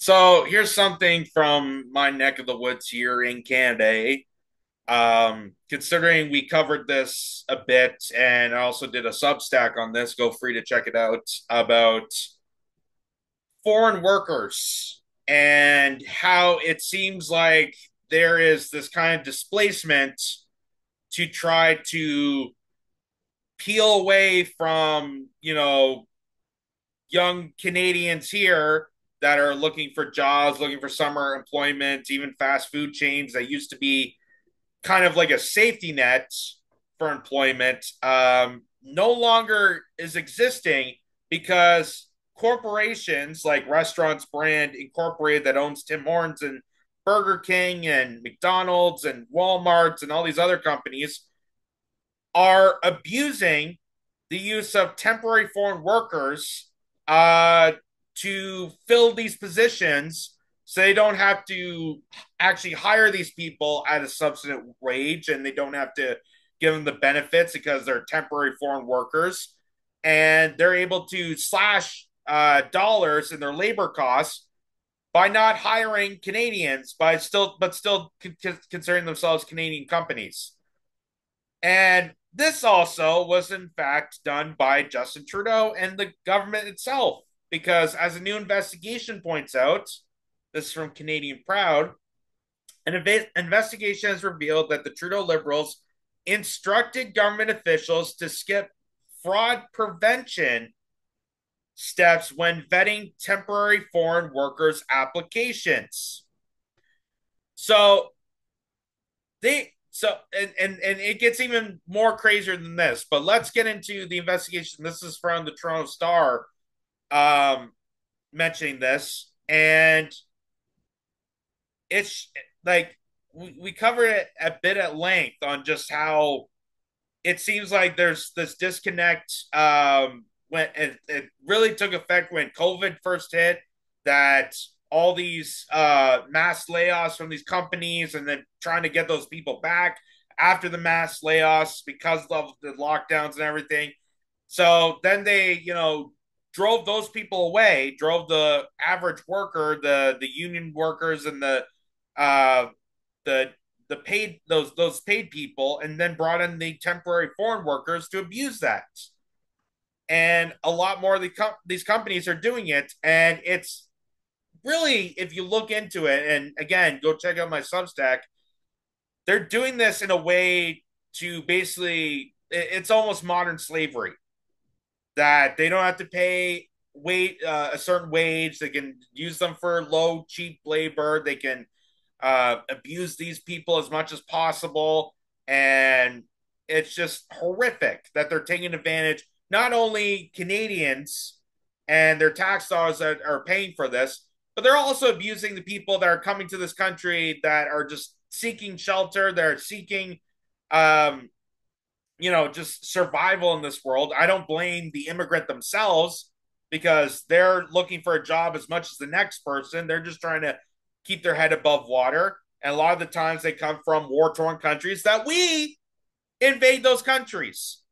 So here's something from my neck of the woods here in Canada. Considering we covered this a bit, and I also did a Substack on this, go free to check it out about foreign workers and how it seems like there is this kind of displacement to try to peel away from, young Canadians here that are looking for jobs, looking for summer employment, even fast food chains that used to be kind of like a safety net for employment, no longer is existing because corporations like Restaurants Brand Incorporated that owns Tim Hortons and Burger King and McDonald's and Walmart's and all these other companies are abusing the use of temporary foreign workers uh, to fill these positions so they don't have to actually hire these people at a substantive wage and they don't have to give them the benefits because they're temporary foreign workers and they're able to slash dollars in their labor costs by not hiring Canadians but still considering themselves Canadian companies. And this also was, in fact, done by Justin Trudeau and the government itself. Because, as a new investigation points out, this is from Canadian Proud, an investigation has revealed that the Trudeau Liberals instructed government officials to skip fraud prevention steps when vetting temporary foreign workers' applications. So and it gets even more crazier than this, but let's get into the investigation. This is from the Toronto Star, um mentioning this, and it's like we covered it a bit at length on just how it seems like there's this disconnect, when it really took effect when COVID first hit, that all these mass layoffs from these companies and then trying to get those people back after the mass layoffs because of the lockdowns and everything. So then they, drove those people away, drove the average worker, the union workers and uh, the paid those paid people, and then brought in the temporary foreign workers to abuse that. And a lot more of these companies are doing it, and it's really, if you look into it, and again, go check out my Substack, they're doing this in a way to basically, it's almost modern slavery, that they don't have to pay a certain wage. They can use them for low, cheap labor. They can abuse these people as much as possible. And it's just horrific that they're taking advantage, not only Canadians and their tax dollars that are paying for this, but they're also abusing the people that are coming to this country that are just seeking shelter. They're seeking, um, just survival in this world. I don't blame the immigrant themselves because they're looking for a job as much as the next person. They're just trying to keep their head above water. And a lot of the times they come from war torn countries that we invade those countries.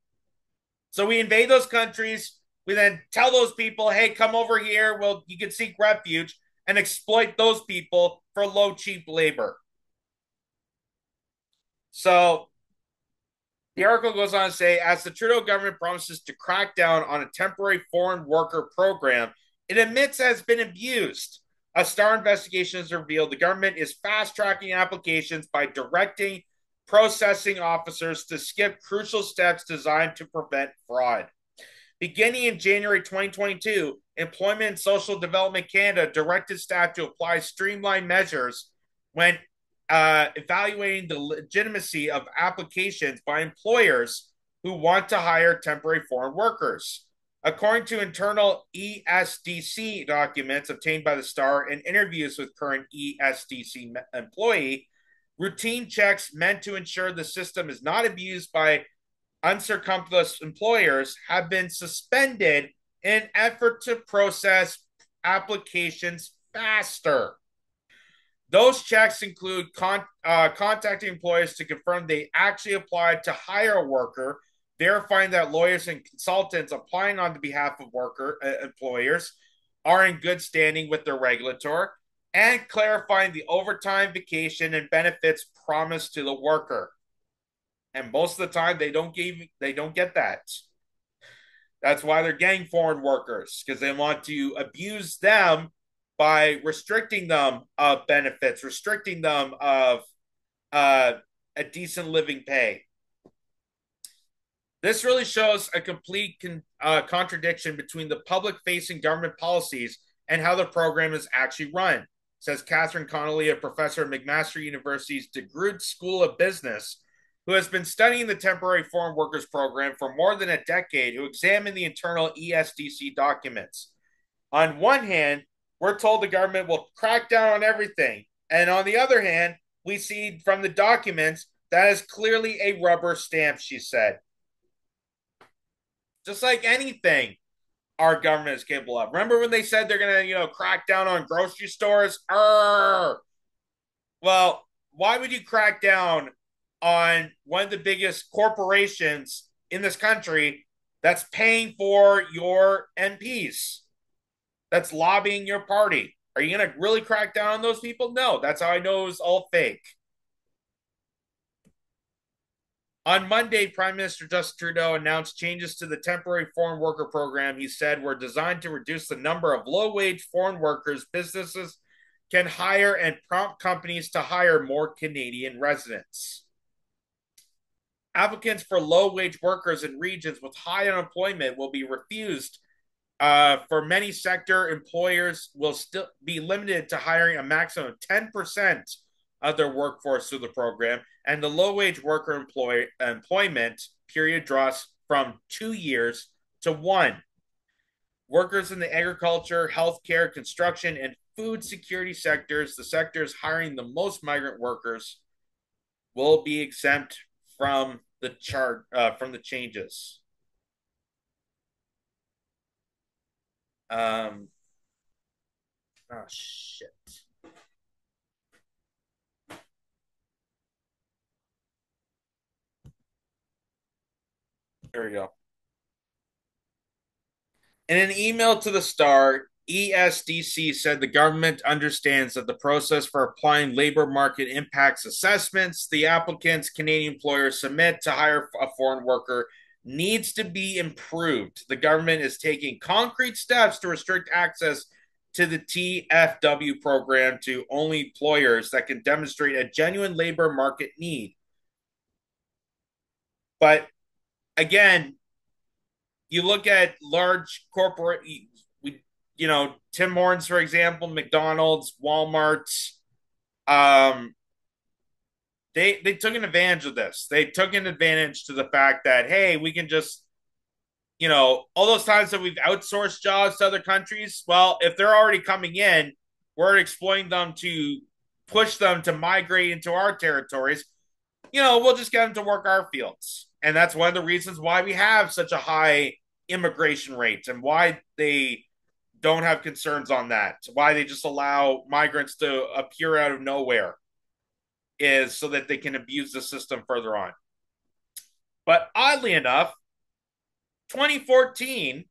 So we invade those countries. We then tell those people, hey, come over here. Well, you can seek refuge and exploit those people for low, cheap labor. So the article goes on to say, as the Trudeau government promises to crack down on a temporary foreign worker program, it admits it has been abused. A Star investigation has revealed the government is fast tracking applications by directing processing officers to skip crucial steps designed to prevent fraud. Beginning in January 2022, Employment and Social Development Canada directed staff to apply streamlined measures when evaluating the legitimacy of applications by employers who want to hire temporary foreign workers. According to internal ESDC documents obtained by the Star and interviews with current ESDC employee, routine checks meant to ensure the system is not abused by unscrupulous employers have been suspended in an effort to process applications faster. Those checks include contacting employers to confirm they actually applied to hire a worker, verifying that lawyers and consultants applying on behalf of employers are in good standing with their regulator, and clarifying the overtime, vacation, and benefits promised to the worker. And most of the time, they don't get that. That's why they're getting foreign workers because they want to abuse them by restricting them of benefits, restricting them of uh, a decent living pay. This really shows a complete contradiction between the public facing government policies and how the program is actually run, says Catherine Connolly, a professor at McMaster University's DeGroote School of Business, who has been studying the temporary foreign workers program for more than a decade, who examined the internal ESDC documents. On one hand, we're told the government will crack down on everything. And on the other hand, we see from the documents that is clearly a rubber stamp, she said. Just like anything our government is capable of. Remember when they said they're going to, crack down on grocery stores? Well, why would you crack down on one of the biggest corporations in this country that's paying for your MPs, that's lobbying your party? Are you going to really crack down on those people? No, that's how I know it was all fake. On Monday, Prime Minister Justin Trudeau announced changes to the temporary foreign worker program he said were designed to reduce the number of low wage foreign workers businesses can hire and prompt companies to hire more Canadian residents. Applicants for low wage workers in regions with high unemployment will be refused. For many sector employers will still be limited to hiring a maximum of 10% of their workforce through the program, and the low wage worker employment period draws from 2 years to one. Workers in the agriculture, healthcare, construction, and food security sectors, the sectors hiring the most migrant workers, will be exempt from the changes. Oh shit. There we go. In an email to the Star, ESDC said the government understands that the process for applying labor market impacts assessments the applicants Canadian employers submit to hire a foreign worker needs to be improved. The government is taking concrete steps to restrict access to the TFW program to only employers that can demonstrate a genuine labor market need. But again, you look at large corporate, Tim Hortons, for example, McDonald's, Walmart, um, they took an advantage of this. They took an advantage to the fact that, hey, we can just, all those times that we've outsourced jobs to other countries, well, if they're already coming in, we're exploiting them to push them to migrate into our territories. We'll just get them to work our fields. And that's one of the reasons why we have such a high immigration rate and why they don't have concerns on that, why they just allow migrants to appear out of nowhere, is so that they can abuse the system further on. But oddly enough, 2014,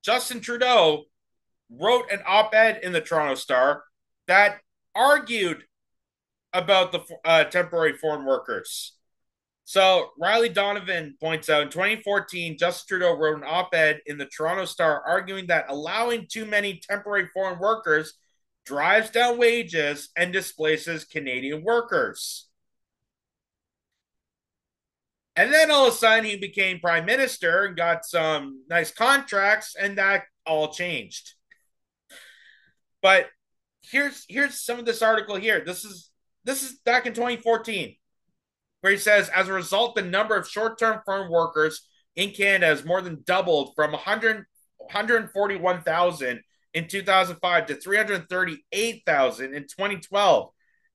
Justin Trudeau wrote an op ed in the Toronto Star that argued about the temporary foreign workers. So Riley Donovan points out in 2014, Justin Trudeau wrote an op ed in the Toronto Star arguing that allowing too many temporary foreign workers drives down wages and displaces Canadian workers. And then all of a sudden he became prime minister and got some nice contracts, and that all changed. But here's some of this article here. This is back in 2014, where he says, as a result, the number of short-term foreign workers in Canada has more than doubled from 141,000 in 2005 to 338,000 in 2012.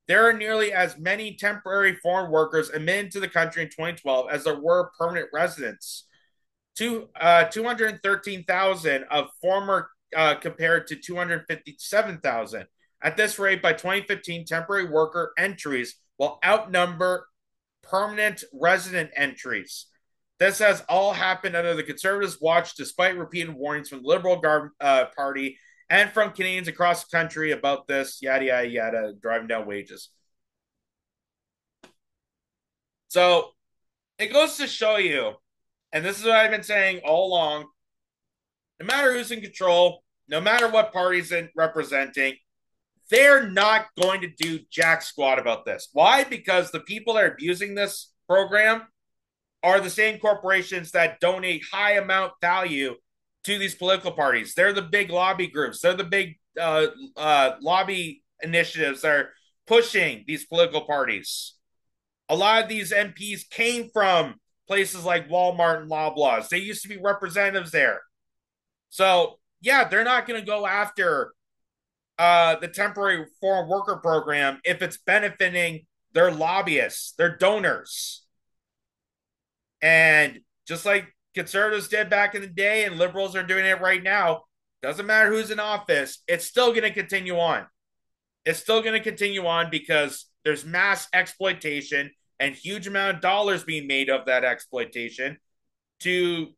There are nearly as many temporary foreign workers admitted to the country in 2012 as there were permanent residents. 213,000 of former compared to 257,000. At this rate, by 2015, temporary worker entries will outnumber permanent resident entries. This has all happened under the Conservatives' watch, despite repeated warnings from the Liberal Party and from Canadians across the country about this, yada, yada, yada, driving down wages. So it goes to show you, and this is what I've been saying all along, no matter who's in control, no matter what party's in representing, they're not going to do jack squat about this. Why? Because the people that are abusing this program are the same corporations that donate high amount value to these political parties. They're the big lobby groups. They're the big lobby initiatives that are pushing these political parties. A lot of these MPs came from places like Walmart and Loblaws. They used to be representatives there. So, yeah, they're not going to go after the temporary foreign worker program if it's benefiting their lobbyists, their donors. And just like conservatives did back in the day and liberals are doing it right now, doesn't matter who's in office, it's still going to continue on. It's still going to continue on because there's mass exploitation and huge amount of dollars being made of that exploitation to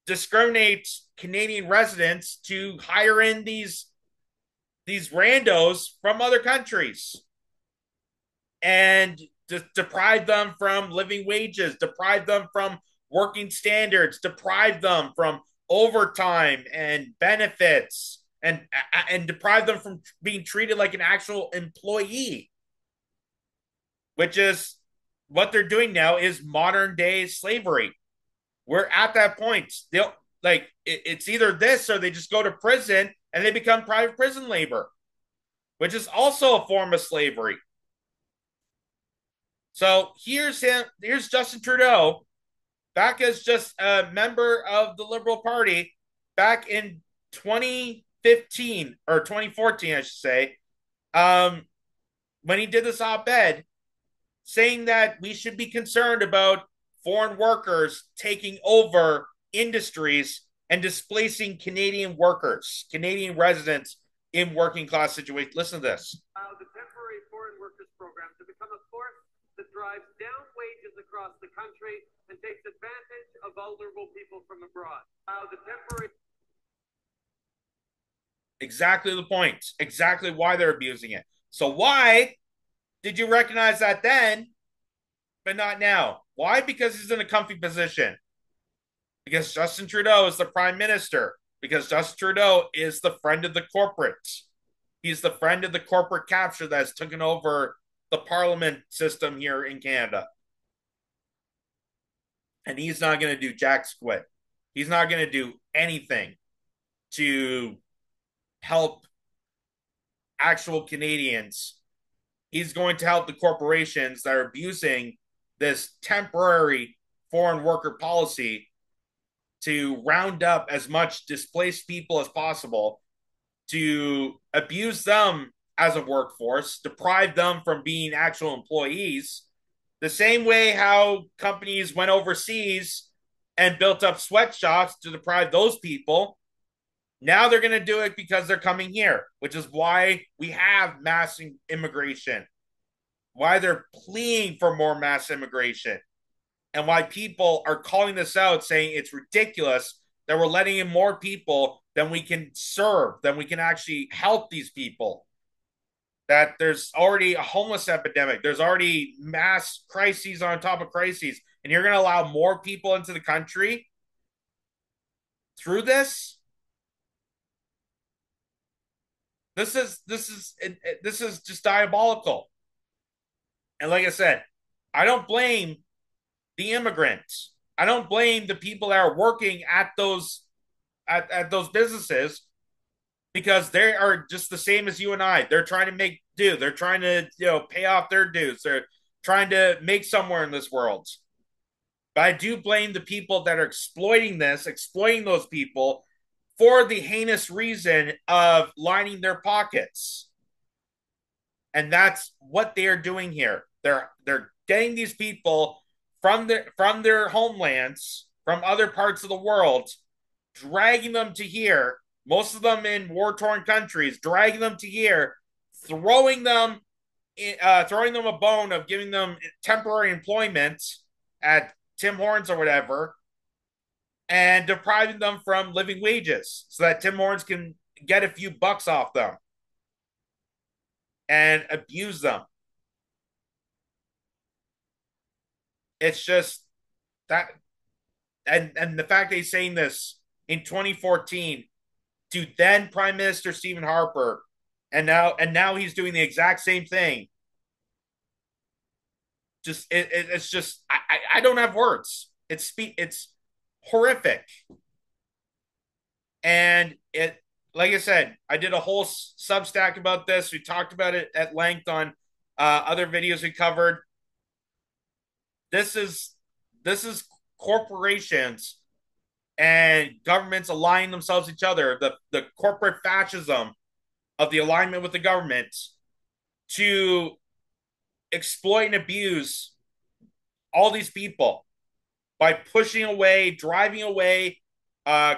discriminate Canadian residents to hire in these randos from other countries and deprive them from living wages, deprive them from working standards, deprive them from overtime and benefits, and deprive them from being treated like an actual employee, which is what they're doing now is modern day slavery. We're at that point. They'll like it's either this or they just go to prison and they become private prison labor, which is also a form of slavery. So here's him. Here's Justin Trudeau back as just a member of the Liberal Party back in 2015 or 2014, I should say, um, when he did this op-ed saying that we should be concerned about foreign workers taking over industries and displacing Canadian workers, Canadian residents in working class situations. Listen to this. The temporary foreign workers program to become a force that drives down wages across the country and takes advantage of vulnerable people from abroad. The temporary. Exactly the point. Exactly why they're abusing it. So why did you recognize that then, but not now? Why? Because he's in a comfy position. Because Justin Trudeau is the prime minister. Because Justin Trudeau is the friend of the corporate. He's the friend of the corporate capture that's taken over the parliament system here in Canada. And he's not going to do jack squat. He's not going to do anything to help actual Canadians. He's going to help the corporations that are abusing this temporary foreign worker policy to round up as much displaced people as possible, to abuse them as a workforce, deprive them from being actual employees, the same way how companies went overseas and built up sweatshops to deprive those people. Now they're going to do it because they're coming here, which is why we have mass immigration, why they're pleading for more mass immigration, and why people are calling this out, saying it's ridiculous that we're letting in more people than we can serve, than we can actually help these people. That there's already a homeless epidemic, there's already mass crises on top of crises, and you're going to allow more people into the country through this. This is just diabolical. And like I said, I don't blame the immigrants. I don't blame the people that are working at those those businesses because they are just the same as you and I. They're trying to make do. They're trying to pay off their dues. They're trying to make somewhere in this world. But I do blame the people that are exploiting this, exploiting those people for the heinous reason of lining their pockets. And that's what they are doing here. They're getting these people from their homelands, from other parts of the world, dragging them to here, most of them in war-torn countries, dragging them to here, throwing them a bone of giving them temporary employment at Tim Hortons or whatever, and depriving them from living wages so that Tim Hortons can get a few bucks off them and abuse them. It's just that, and the fact that he's saying this in 2014 to then Prime Minister Stephen Harper, and now he's doing the exact same thing. It's just I don't have words. It's horrific, and it like I said, I did a whole Substack about this. We talked about it at length on other videos we covered. This is this is corporations and governments aligning themselves with each other. The corporate fascism of the alignment with the government to exploit and abuse all these people by pushing away, driving away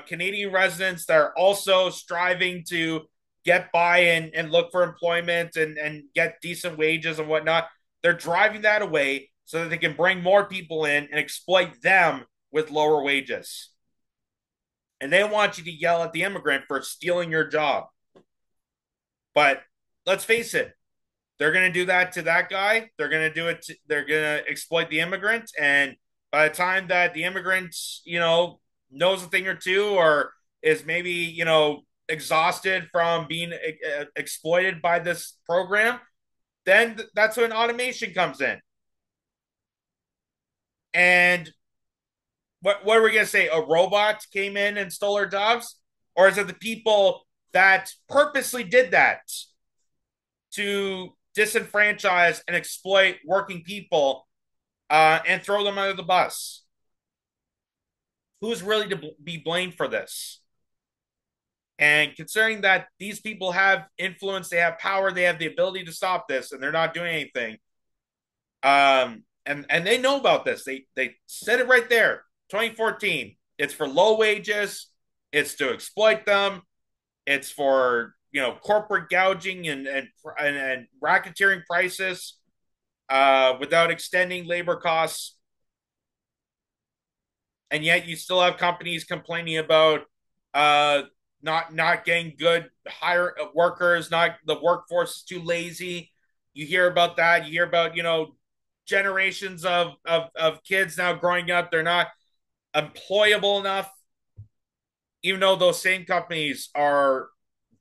Canadian residents that are also striving to get by and look for employment and get decent wages and whatnot. They're driving that away so that they can bring more people in and exploit them with lower wages. And they want you to yell at the immigrant for stealing your job. But let's face it, they're going to do that to that guy. They're going to do it. They're going to exploit the immigrant. And by the time that the immigrant, knows a thing or two, or is maybe, exhausted from being exploited by this program, then that's when automation comes in. And what are we going to say? A robot came in and stole our jobs? Or is it the people that purposely did that to disenfranchise and exploit working people and throw them under the bus? Who's really to be blamed for this? And considering that these people have influence, they have power, they have the ability to stop this, and they're not doing anything. And they know about this. They said it right there, 2014. It's for low wages. It's to exploit them. It's for corporate gouging and racketeering prices without extending labor costs. And yet you still have companies complaining about not getting good hire workers, not the workforce is too lazy. You hear about that. You hear about generations of kids now growing up. They're not employable enough, even though those same companies are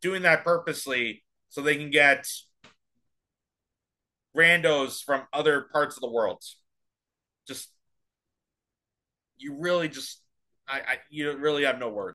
doing that purposely so they can get randos from other parts of the world. Just you really just I you really have no words.